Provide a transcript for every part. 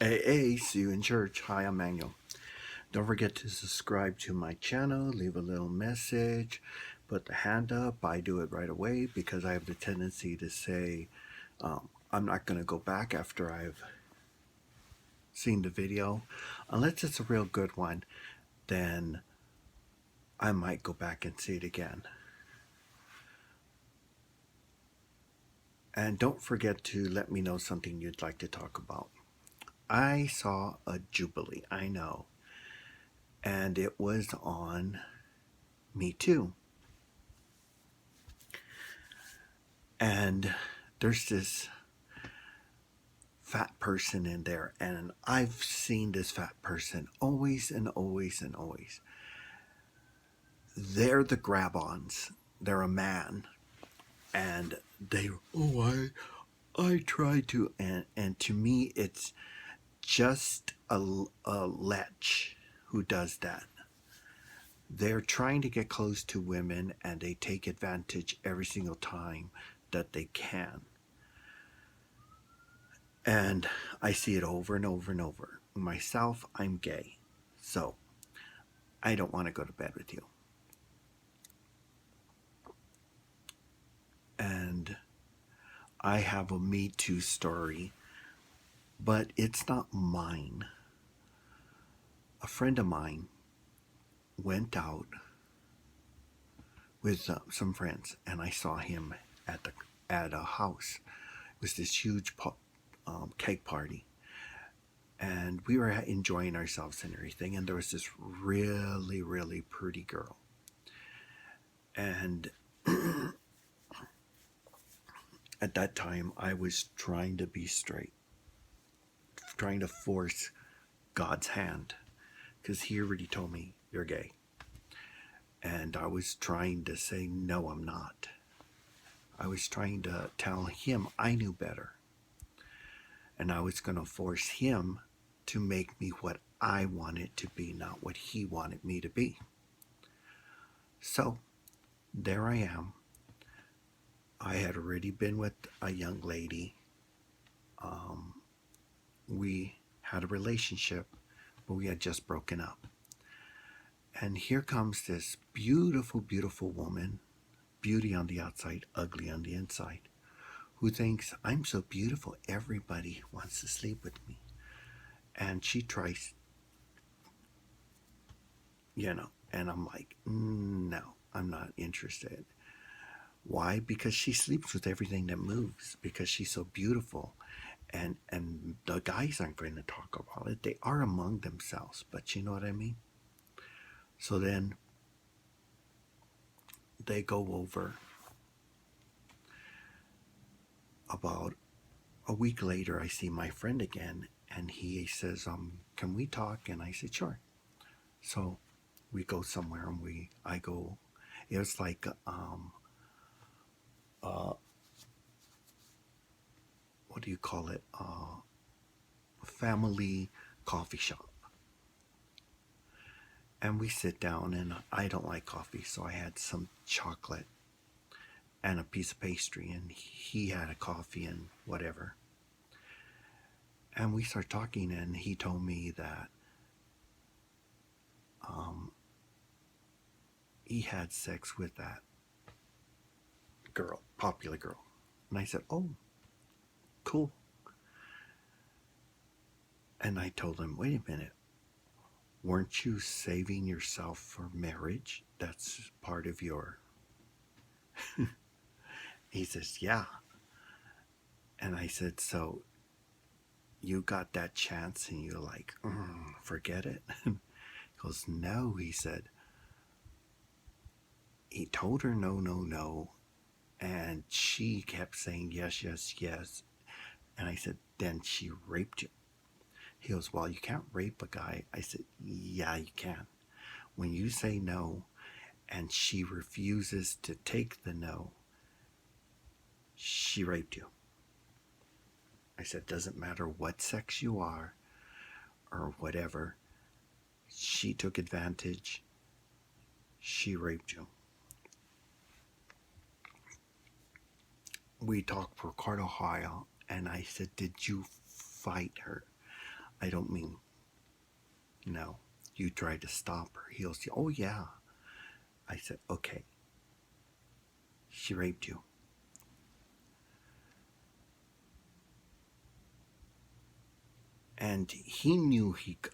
AA, see you in church. Hi, I'm Manuel. Don't forget to subscribe to my channel, leave a little message, put the hand up. I do it right away because I have the tendency to say, I'm not going to go back after I've seen the video. Unless it's a real good one, then I might go back and see it again. And don't forget to let me know something you'd like to talk about. I saw a Jubilee, I know, and it was on Me Too. And there's this fat person in there, and I've seen this fat person always and always and always. They're the grab-ons. They're a man, and they I try to, and to me it's just a lech who does that. They're trying to get close to women, and they take advantage every single time that they can. And I see it over and over and over. Myself, I'm gay, so I don't want to go to bed with you. And I have a Me Too story, but it's not mine. A friend of mine went out with some friends, and I saw him at a house. It was this huge cake party, and we were enjoying ourselves and everything. And there was this really, really pretty girl, and at that time I was trying to be straight, trying to force God's hand, because He already told me you're gay. And I was trying to say, no, I'm not. I was trying to tell Him I knew better. And I was going to force Him to make me what I wanted to be, not what He wanted me to be. So there I am. I had already been with a young lady. We had a relationship, but we had just broken up. And here comes this beautiful, beautiful woman, beauty on the outside, ugly on the inside, who thinks I'm so beautiful, everybody wants to sleep with me. And she tries, and I'm like, no, I'm not interested. Why? Because she sleeps with everything that moves, because she's so beautiful. And the guys aren't going to talk about it. They are among themselves, but you know what I mean? So then they go over. About a week later, I see my friend again, and he says, can we talk? And I said, sure. So we go somewhere, and I go, it was like, what do you call it? Family coffee shop. And we sit down, and I don't like coffee, so I had some chocolate and a piece of pastry, and he had a coffee and whatever. And we start talking, and he told me that he had sex with that girl, popular girl. And I said, oh, cool. And I told him, wait a minute, weren't you saving yourself for marriage? That's part of your. He says, yeah. And I said, so you got that chance and you're like, forget it? He goes, no. He said, he told her no, no, no. And she kept saying yes, yes, yes. And I said, then she raped you. He goes, well, you can't rape a guy. I said, yeah, you can. When you say no and she refuses to take the no, she raped you. I said, doesn't matter what sex you are or whatever. She took advantage. She raped you. We talked for quite a while, and I said, did you fight her? I don't mean, no. You tried to stop her. He'll say, oh, yeah. I said, okay. She raped you. And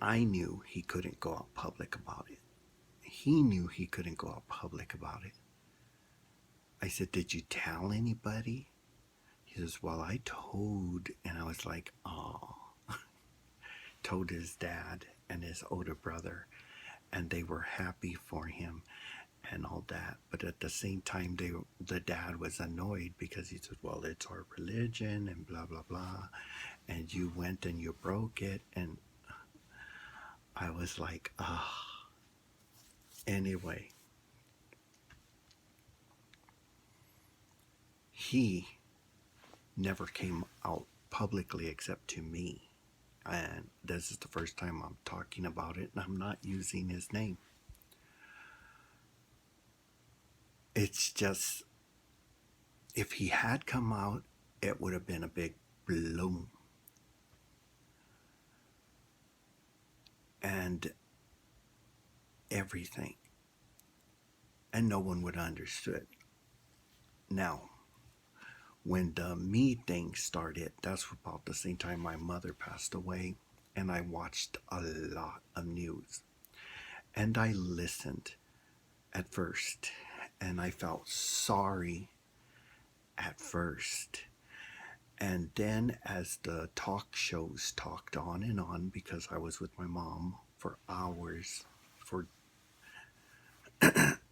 I knew he couldn't go out public about it. He knew he couldn't go out public about it. I said, did you tell anybody? He says, well, I told. And I was like, oh. Told his dad and his older brother. And they were happy for him and all that. But at the same time, the dad was annoyed because he said, well, it's our religion and blah, blah, blah. And you went and you broke it. And I was like, ah. Anyway, he never came out publicly except to me. And this is the first time I'm talking about it, and I'm not using his name. It's just, if he had come out, it would have been a big bloom. And everything. And no one would have understood. Now, when the me thing started, that's about the same time my mother passed away, and I watched a lot of news. And I listened at first, and I felt sorry at first. And then as the talk shows talked on, because I was with my mom for hours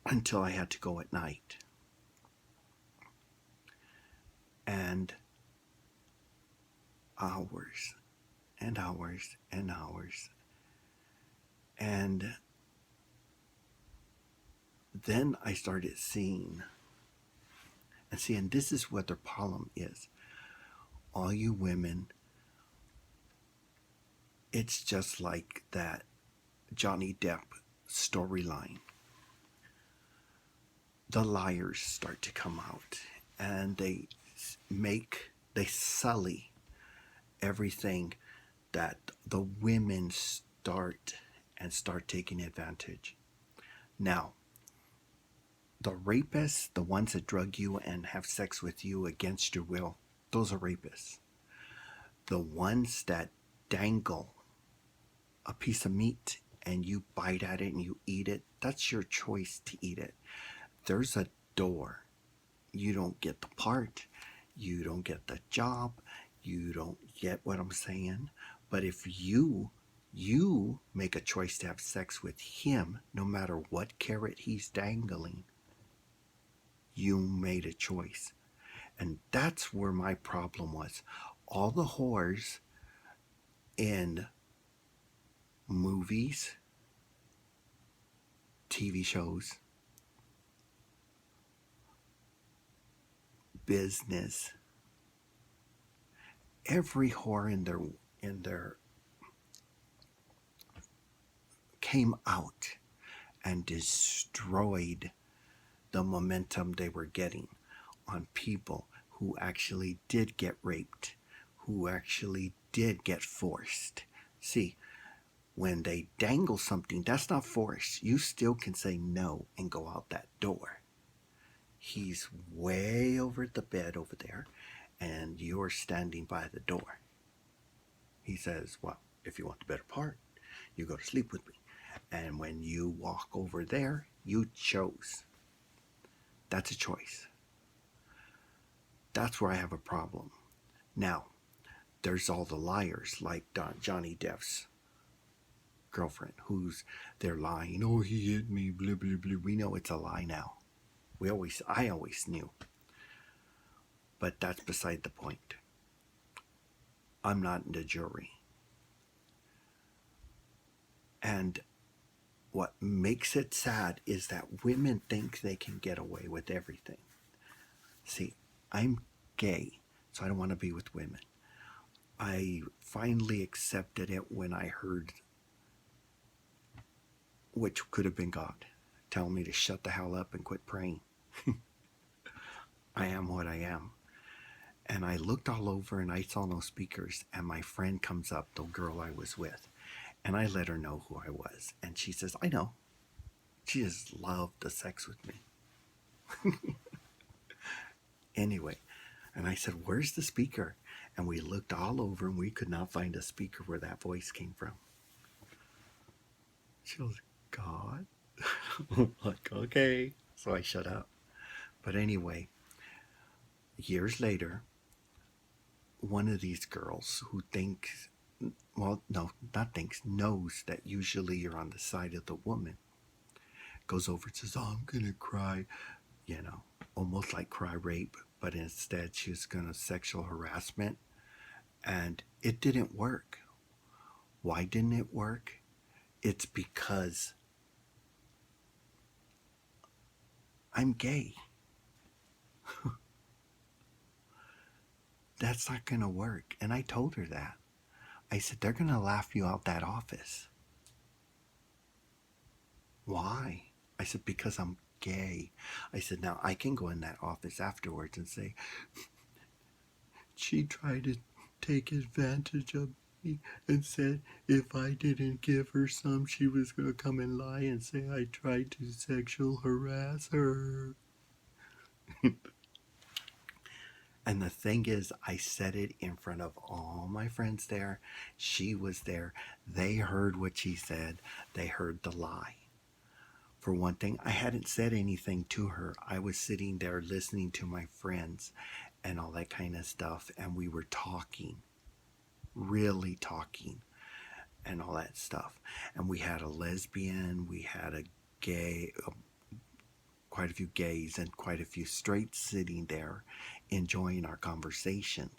until I had to go at night. And hours and hours and hours. And then I started seeing, and this is what their problem is. All you women, it's just like that Johnny Depp storyline. The liars start to come out, and they sully everything that the women start taking advantage. Now, the rapists, the ones that drug you and have sex with you against your will, those are rapists. The ones that dangle a piece of meat and you bite at it and you eat it, that's your choice to eat it. There's a door. You don't get the part. You don't get the job. You don't get what I'm saying. But if you make a choice to have sex with him, no matter what carrot he's dangling, you made a choice. And that's where my problem was. All the whores in movies, TV shows, business, every whore in their came out and destroyed the momentum they were getting on people who actually did get raped, who actually did get forced. See, when they dangle something, that's not force. You still can say no and go out that door. He's way over the bed over there, and you're standing by the door. He says, well, if you want the better part, you go to sleep with me. And when you walk over there, you chose. That's a choice. That's where I have a problem. Now, there's all the liars like Johnny Depp's girlfriend, they're lying. Oh, he hit me, blah, blah, blah. We know it's a lie now. I always knew. But that's beside the point. I'm not in the jury. And what makes it sad is that women think they can get away with everything. See, I'm gay, so I don't want to be with women. I finally accepted it when I heard, which could have been God, telling me to shut the hell up and quit praying. I am what I am. And I looked all over and I saw no speakers. And my friend comes up, the girl I was with, and I let her know who I was. And she says, I know. She just loved the sex with me. Anyway, and I said, where's the speaker? And we looked all over and we could not find a speaker where that voice came from. She goes, God? Like, okay. So I shut up. But anyway, years later, one of these girls who thinks, well, no, not thinks, knows that usually you're on the side of the woman, goes over and says, oh, I'm going to cry, almost like cry rape, but instead she was going to sexual harassment. And it didn't work. Why didn't it work? It's because I'm gay. That's not going to work. And I told her that. I said, they're going to laugh you out that office. Why? I said, because I'm gay. I said, now I can go in that office afterwards and say, she tried to take advantage of me and said if I didn't give her some, she was going to come and lie and say I tried to sexual harass her. And the thing is, I said it in front of all my friends there. She was there. They heard what she said. They heard the lie. For one thing, I hadn't said anything to her. I was sitting there listening to my friends and all that kind of stuff. And we were talking, really talking and all that stuff. And we had a lesbian, we had a gay, quite a few gays and quite a few straights sitting there enjoying our conversation.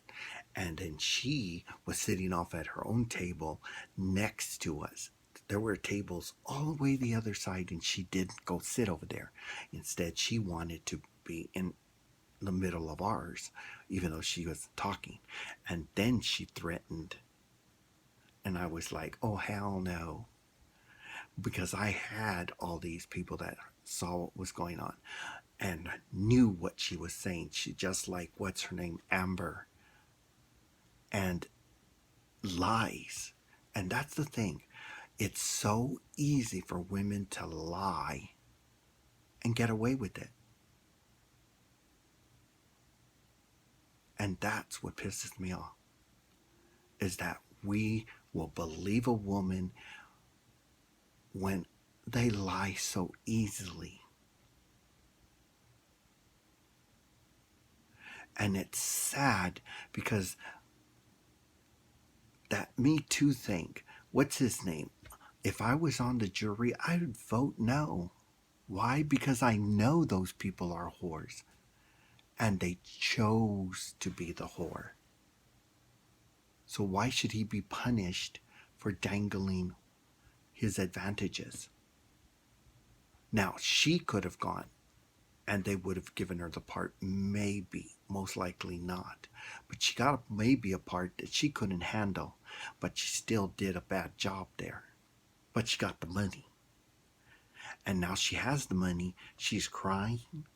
And then she was sitting off at her own table next to us. There were tables all the way the other side, and she didn't go sit over there. Instead, she wanted to be in the middle of ours, even though she was talking. And then she threatened. And I was like, oh, hell no. Because I had all these people that saw what was going on and knew what she was saying. She just like, what's her name? Amber. And lies. And that's the thing. It's so easy for women to lie and get away with it. And that's what pisses me off. Is that we will believe a woman when they lie so easily. And it's sad because that Me Too thing, what's his name? If I was on the jury, I would vote no. Why? Because I know those people are whores. And they chose to be the whore. So why should he be punished for dangling his advantages? Now, she could have gone and they would have given her the part, maybe, most likely not. But she got maybe a part that she couldn't handle, but she still did a bad job there. But she got the money. And now she has the money, she's crying.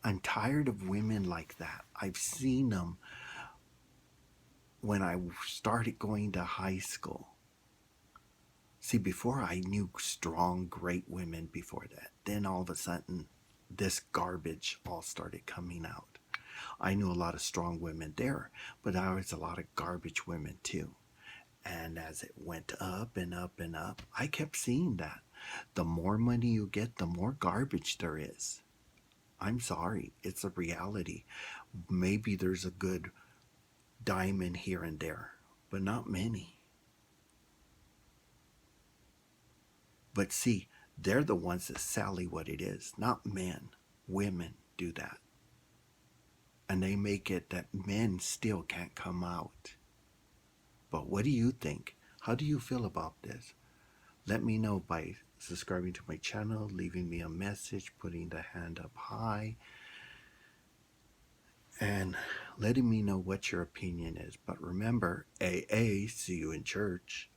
I'm tired of women like that. I've seen them when I started going to high school. See, before I knew strong, great women before that. Then all of a sudden, this garbage all started coming out. I knew a lot of strong women there, but there was a lot of garbage women too. And as it went up and up and up, I kept seeing that. The more money you get, the more garbage there is. I'm sorry, it's a reality. Maybe there's a good diamond here and there, but not many. But see, they're the ones that sally what it is, not men. Women do that. And they make it that men still can't come out. But what do you think? How do you feel about this? Let me know by subscribing to my channel, leaving me a message, putting the hand up high, and letting me know what your opinion is. But remember, AA, see you in church.